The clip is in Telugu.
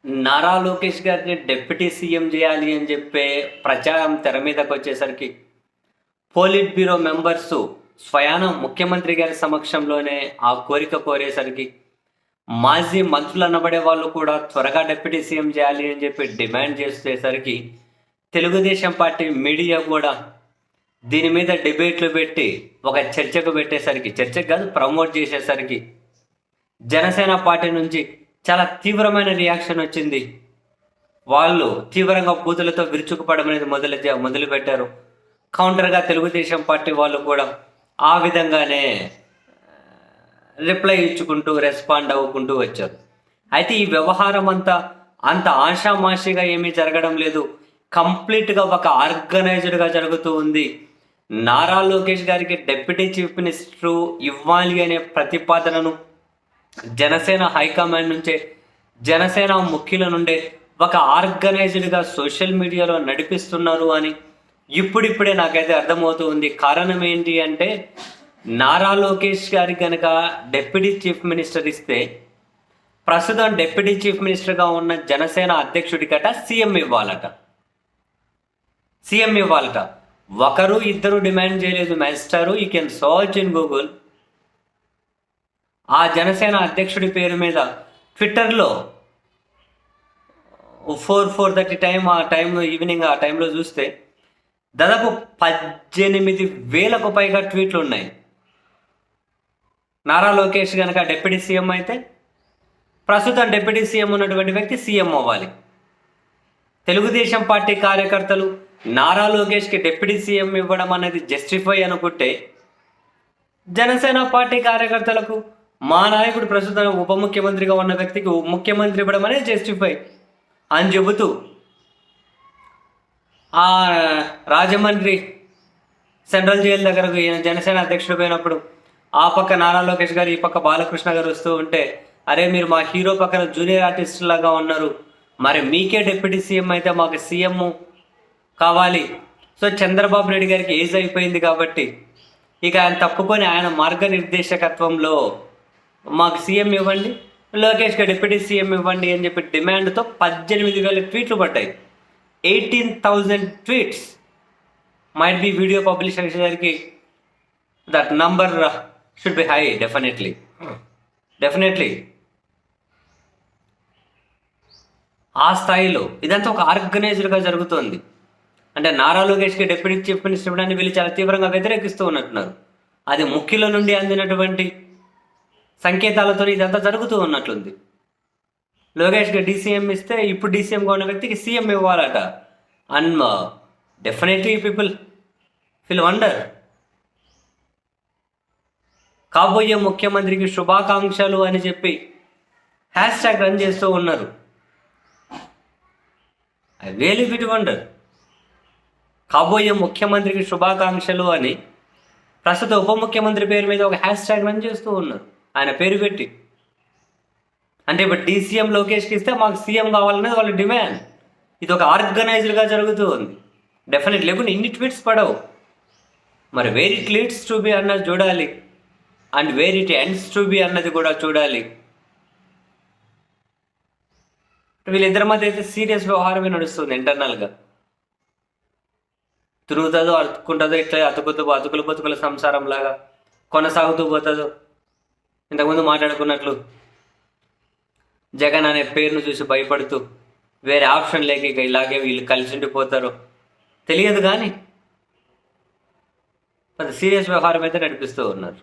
నారా లోకేష్ గారిని డిప్యూటీ సీఎం చేయాలి అని చెప్పే ప్రచారం తెర మీదకి వచ్చేసరికి పోలిట్ బ్యూరో మెంబర్స్ స్వయానం ముఖ్యమంత్రి గారి సమక్షంలోనే ఆ కోరిక కోరేసరికి మాజీ మంత్రులు అనబడే వాళ్ళు కూడా త్వరగా డిప్యూటీ సీఎం చేయాలి అని చెప్పి డిమాండ్ చేసేసరికి తెలుగుదేశం పార్టీ మీడియా కూడా దీని మీద డిబేట్లు పెట్టి ఒక చర్చకు పెట్టేసరికి చర్చకు కాదు ప్రమోట్ చేసేసరికి జనసేన పార్టీ నుంచి చాలా తీవ్రమైన రియాక్షన్ వచ్చింది. వాళ్ళు తీవ్రంగా బూతులతో విరుచుకుపడడం అనేది మొదలుపెట్టారు. కౌంటర్గా తెలుగుదేశం పార్టీ వాళ్ళు కూడా ఆ విధంగానే రిప్లై ఇచ్చుకుంటూ రెస్పాండ్ అవ్వుకుంటూ వచ్చారు. అయితే ఈ వ్యవహారం అంత ఆషామాషిగా ఏమీ జరగడం లేదు. కంప్లీట్గా ఒక ఆర్గనైజ్డ్గా జరుగుతూ ఉంది. నారా లోకేష్ గారికి డిప్యూటీ చీఫ్ మినిస్టర్ ఇవ్వాలి అనే ప్రతిపాదనను జనసేన హైకమాండ్ నుంచే, జనసేన ముఖ్యుల నుండే ఒక ఆర్గనైజ్డ్గా సోషల్ మీడియాలో నడిపిస్తున్నారు అని ఇప్పుడిప్పుడే నాకైతే అర్థమవుతూ ఉంది. కారణం ఏంటి అంటే, నారా లోకేష్ గారి కనుక డిప్యూటీ చీఫ్ మినిస్టర్ ఇస్తే ప్రస్తుతం డిప్యూటీ చీఫ్ మినిస్టర్గా ఉన్న జనసేన అధ్యక్షుడికట సీఎం ఇవ్వాలట. ఒకరు ఇద్దరు డిమాండ్ చేయలేదు మాస్టారు. You can search in Google. ఆ జనసేన అధ్యక్షుడి పేరు మీద ట్విట్టర్లో 4:30 ఈవినింగ్ ఆ టైంలో చూస్తే దాదాపు 18,000కు పైగా ట్వీట్లు ఉన్నాయి. నారా లోకేష్ కనుక డిప్యూటీ సీఎం అయితే ప్రస్తుతం డిప్యూటీ సీఎం ఉన్నటువంటి వ్యక్తి సీఎం అవ్వాలి. తెలుగుదేశం పార్టీ కార్యకర్తలు నారా లోకేష్కి డిప్యూటీ సీఎం ఇవ్వడం అనేది జస్టిఫై అనుకుంటే, జనసేన పార్టీ కార్యకర్తలకు మా నాయకుడు ప్రస్తుతం ఉప ముఖ్యమంత్రిగా ఉన్న వ్యక్తికి ముఖ్యమంత్రి ఇవ్వడం అనేది జస్టిఫై అని చెబుతూ ఆ రాజమండ్రి సెంట్రల్ జైలు దగ్గరకు జనసేన అధ్యక్షుడు పోయినప్పుడు ఆ పక్క నారా లోకేష్ గారు, ఈ పక్క బాలకృష్ణ గారు వస్తూ ఉంటే, అరే మీరు మా హీరో పక్కన జూనియర్ ఆర్టిస్ట్ లాగా ఉన్నారు, మరి మీకే డిప్యూటీ సీఎం అయితే మాకు సీఎం కావాలి. సో చంద్రబాబు నాయుడు గారికి ఏజ్ అయిపోయింది కాబట్టి ఇక ఆయన తప్పుకొని ఆయన మార్గనిర్దేశకత్వంలో మాకు సీఎం ఇవ్వండి, లోకేష్కి డిప్యూటీ సీఎం ఇవ్వండి అని చెప్పి డిమాండ్తో 18,000 ట్వీట్లు పడ్డాయి. 18,000 tweets might be video publish అయ్యేసరికి that number should be high. Definitely ఆ స్థాయిలో ఇదంతా ఒక ఆర్గనైజ్డ్గా జరుగుతోంది. అంటే నారా లోకేష్కి డిప్యూటీ చీఫ్ మినిస్టర్ ఇవ్వడాన్ని వీళ్ళు చాలా తీవ్రంగా వ్యతిరేకిస్తూ ఉన్నట్టున్నారు. అది ముఖ్యుల నుండి అందినటువంటి సంకేతాలతో ఇదంతా జరుగుతూ ఉన్నట్లుంది. లోకేష్కి డీసీఎం ఇస్తే ఇప్పుడు డీసీఎంగా ఉన్న వ్యక్తికి సీఎం ఇవ్వాలట. And definitely people feel wonder. కాబోయే ముఖ్యమంత్రికి శుభాకాంక్షలు అని చెప్పి హ్యాష్ట్యాగ్ రన్ చేస్తూ ఉన్నారు. I really feel wonder. కాబోయే ముఖ్యమంత్రికి శుభాకాంక్షలు అని ప్రస్తుత ఉప ముఖ్యమంత్రి పేరు మీద ఒక హ్యాష్ట్యాగ్ రన్ చేస్తూ ఉన్నారు, ఆయన పేరు పెట్టి. అంటే ఇప్పుడు డీసీఎం లోకేష్కి ఇస్తే మాకు సీఎం కావాలనేది వాళ్ళ డిమాండ్. ఇది ఒక ఆర్గనైజ్డ్గా జరుగుతూ ఉంది. డెఫినెట్లీ లేకుండా ఇన్ని ట్వీట్స్ పడవు. మరి where it leads to be అన్నది చూడాలి, and where it ends to be అన్నది కూడా చూడాలి. వీళ్ళిద్దరి మధ్య అయితే సీరియస్ వ్యవహారమే నడుస్తుంది. ఇంటర్నల్గా తిరుగుతుందో అతుక్కుంటుందో, ఇట్లా అతుకులు బతుకుల సంసారం లాగా కొనసాగుతూ పోతుందో. ఇంతకుముందు మాట్లాడుకున్నట్లు జగన్ అనే పేరును చూసి భయపడుతూ వేరే ఆప్షన్ లేక ఇక ఇలాగే వీళ్ళు కలిసి ఉండిపోతారో తెలియదు, కానీ సీరియస్ వ్యవహారం అయితే నడిపిస్తూ ఉన్నారు.